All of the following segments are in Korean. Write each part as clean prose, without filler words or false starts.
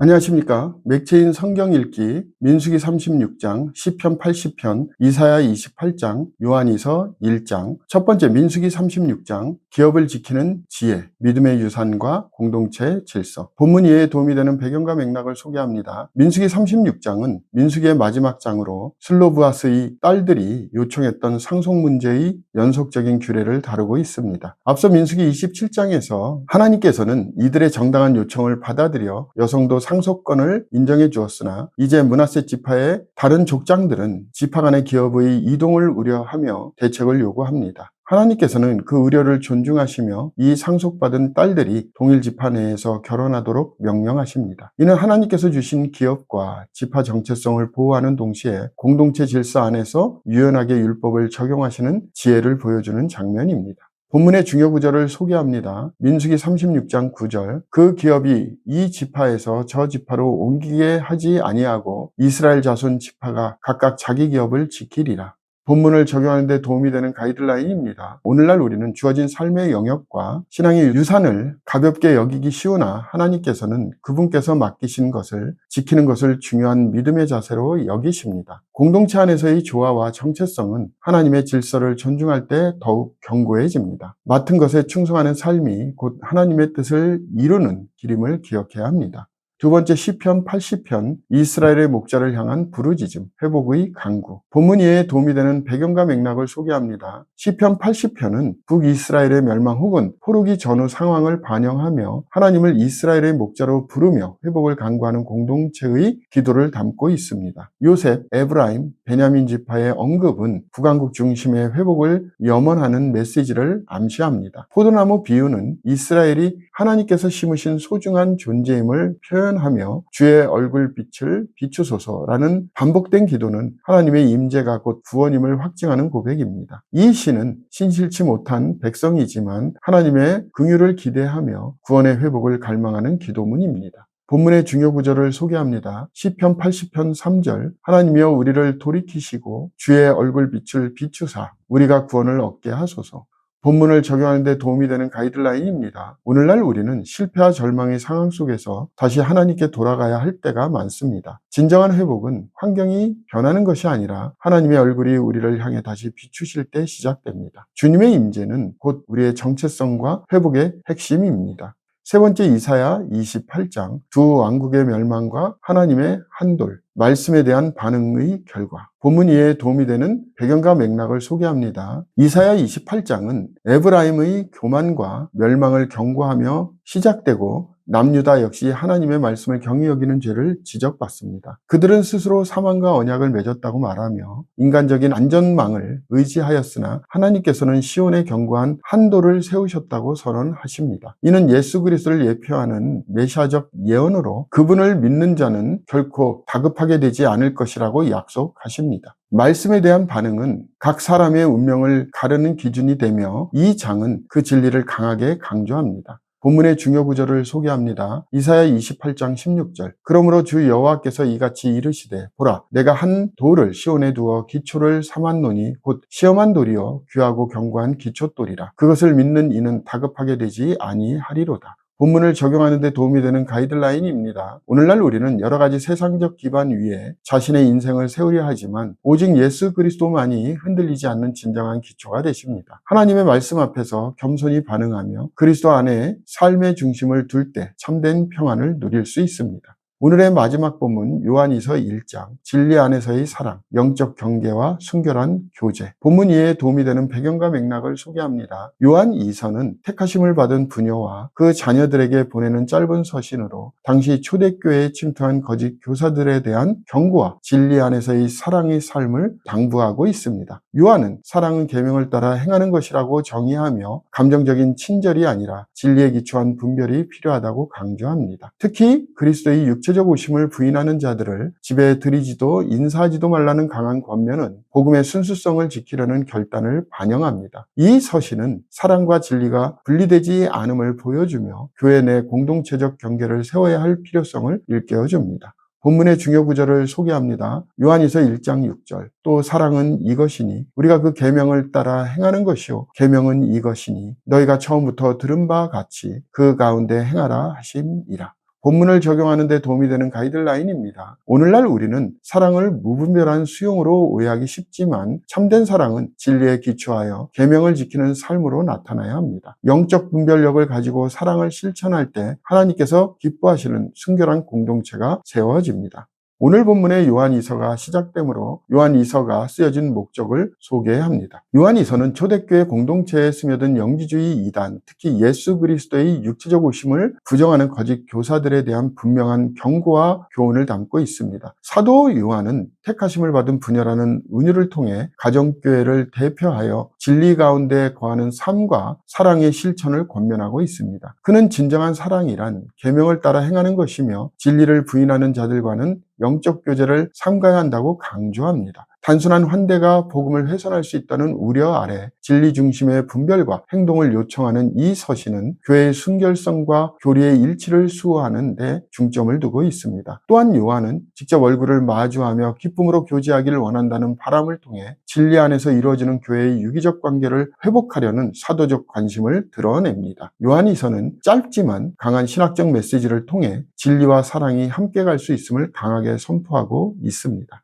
안녕하십니까. 맥체인 성경 읽기 민수기 36장, 시편 80편, 이사야 28장, 요한이서 1장. 첫 번째 민수기 36장, 기업을 지키는 지혜, 믿음의 유산과 공동체 질서. 본문 이해에 도움이 되는 배경과 맥락을 소개합니다. 민수기 36장은 민수기의 마지막 장으로 슬로브아스의 딸들이 요청했던 상속 문제의 연속적인 규례를 다루고 있습니다. 앞서 민수기 27장에서 하나님께서는 이들의 정당한 요청을 받아들여 여성도 상속권을 인정해 주었으나 이제 므낫세 지파의 다른 족장들은 지파 간의 기업의 이동을 우려하며 대책을 요구합니다. 하나님께서는 그 우려를 존중하시며 이 상속받은 딸들이 동일 지파 내에서 결혼하도록 명령하십니다. 이는 하나님께서 주신 기업과 지파 정체성을 보호하는 동시에 공동체 질서 안에서 유연하게 율법을 적용하시는 지혜를 보여주는 장면입니다. 본문의 중요 구절을 소개합니다. 민수기 36장 9절. 그 기업이 이 지파에서 저 지파로 옮기게 하지 아니하고 이스라엘 자손 지파가 각각 자기 기업을 지키리라. 본문을 적용하는 데 도움이 되는 가이드라인입니다. 오늘날 우리는 주어진 삶의 영역과 신앙의 유산을 가볍게 여기기 쉬우나 하나님께서는 그분께서 맡기신 것을 지키는 것을 중요한 믿음의 자세로 여기십니다. 공동체 안에서의 조화와 정체성은 하나님의 질서를 존중할 때 더욱 견고해집니다. 맡은 것에 충성하는 삶이 곧 하나님의 뜻을 이루는 길임을 기억해야 합니다. 두 번째 시편 80편, 이스라엘의 목자를 향한 부르짖음, 회복의 강구. 본문 이해에 도움이 되는 배경과 맥락을 소개합니다. 시편 80편은 북이스라엘의 멸망 혹은 포로기 전후 상황을 반영하며 하나님을 이스라엘의 목자로 부르며 회복을 강구하는 공동체의 기도를 담고 있습니다. 요셉, 에브라임, 베냐민 지파의 언급은 국왕국 중심의 회복을 염원하는 메시지를 암시합니다. 포도나무 비유는 이스라엘이 하나님께서 심으신 소중한 존재임을 표현하며 주의 얼굴빛을 비추소서라는 반복된 기도는 하나님의 임재가 곧 구원임을 확증하는 고백입니다. 이 시는 신실치 못한 백성이지만 하나님의 긍휼을 기대하며 구원의 회복을 갈망하는 기도문입니다. 본문의 중요 구절을 소개합니다. 시편 80편 3절. 하나님이여 우리를 돌이키시고 주의 얼굴빛을 비추사 우리가 구원을 얻게 하소서. 본문을 적용하는 데 도움이 되는 가이드라인입니다. 오늘날 우리는 실패와 절망의 상황 속에서 다시 하나님께 돌아가야 할 때가 많습니다. 진정한 회복은 환경이 변하는 것이 아니라 하나님의 얼굴이 우리를 향해 다시 비추실 때 시작됩니다. 주님의 임재는 곧 우리의 정체성과 회복의 핵심입니다. 세 번째 이사야 28장, 두 왕국의 멸망과 하나님의 한돌, 말씀에 대한 반응의 결과. 본문 이해에 도움이 되는 배경과 맥락을 소개합니다. 이사야 28장은 에브라임의 교만과 멸망을 경고하며 시작되고 남유다 역시 하나님의 말씀을 경히 여기는 죄를 지적받습니다. 그들은 스스로 사망과 언약을 맺었다고 말하며 인간적인 안전망을 의지하였으나 하나님께서는 시온에 견고한 한도를 세우셨다고 선언하십니다. 이는 예수 그리스도를 예표하는 메시아적 예언으로 그분을 믿는 자는 결코 다급하게 되지 않을 것이라고 약속하십니다. 말씀에 대한 반응은 각 사람의 운명을 가르는 기준이 되며 이 장은 그 진리를 강하게 강조합니다. 본문의 중요 구절을 소개합니다. 이사야 28장 16절. 그러므로 주 여호와께서 이같이 이르시되 보라 내가 한 돌을 시온에 두어 기초를 삼았노니 곧 시험한 돌이요 귀하고 견고한 기초돌이라. 그것을 믿는 이는 다급하게 되지 아니하리로다. 본문을 적용하는 데 도움이 되는 가이드라인입니다. 오늘날 우리는 여러 가지 세상적 기반 위에 자신의 인생을 세우려 하지만 오직 예수 그리스도만이 흔들리지 않는 진정한 기초가 되십니다. 하나님의 말씀 앞에서 겸손히 반응하며 그리스도 안에 삶의 중심을 둘 때 참된 평안을 누릴 수 있습니다. 오늘의 마지막 본문 요한이서 1장, 진리 안에서의 사랑, 영적 경계와 순결한 교제. 본문 이해에 도움이 되는 배경과 맥락을 소개합니다. 요한 2서는 택하심을 받은 부녀와 그 자녀들에게 보내는 짧은 서신으로 당시 초대교회에 침투한 거짓 교사들에 대한 경고와 진리 안에서의 사랑의 삶을 당부하고 있습니다. 요한은 사랑은 계명을 따라 행하는 것이라고 정의하며 감정적인 친절이 아니라 진리에 기초한 분별이 필요하다고 강조합니다. 특히 그리스도의 육체적 오심을 부인하는 자들을 집에 들이지도 인사하지도 말라는 강한 권면은 복음의 순수성을 지키려는 결단을 반영합니다. 이 서신은 사랑과 진리가 분리되지 않음을 보여주며 교회 내 공동체적 경계를 세워야 할 필요성을 일깨워줍니다. 본문의 중요 구절을 소개합니다. 요한이서 1장 6절. 또 사랑은 이것이니 우리가 그 계명을 따라 행하는 것이요 계명은 이것이니 너희가 처음부터 들은 바 같이 그 가운데 행하라 하심이라. 본문을 적용하는 데 도움이 되는 가이드라인입니다. 오늘날 우리는 사랑을 무분별한 수용으로 오해하기 쉽지만 참된 사랑은 진리에 기초하여 계명을 지키는 삶으로 나타나야 합니다. 영적 분별력을 가지고 사랑을 실천할 때 하나님께서 기뻐하시는 순결한 공동체가 세워집니다. 오늘 본문의 요한이서가 시작되므로 요한이서가 쓰여진 목적을 소개합니다. 요한이서는 초대교회 공동체에 스며든 영지주의 이단, 특히 예수 그리스도의 육체적 오심을 부정하는 거짓 교사들에 대한 분명한 경고와 교훈을 담고 있습니다. 사도 요한은 택하심을 받은 분열하는 은유를 통해 가정교회를 대표하여 진리 가운데 거하는 삶과 사랑의 실천을 권면하고 있습니다. 그는 진정한 사랑이란 계명을 따라 행하는 것이며 진리를 부인하는 자들과는 영적 교제를 삼가야 한다고 강조합니다. 단순한 환대가 복음을 훼손할 수 있다는 우려 아래 진리 중심의 분별과 행동을 요청하는 이 서신은 교회의 순결성과 교리의 일치를 수호하는 데 중점을 두고 있습니다. 또한 요한은 직접 얼굴을 마주하며 기쁨으로 교제하기를 원한다는 바람을 통해 진리 안에서 이루어지는 교회의 유기적 관계를 회복하려는 사도적 관심을 드러냅니다. 요한이서는 짧지만 강한 신학적 메시지를 통해 진리와 사랑이 함께 갈 수 있음을 강하게 선포하고 있습니다.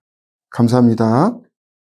감사합니다.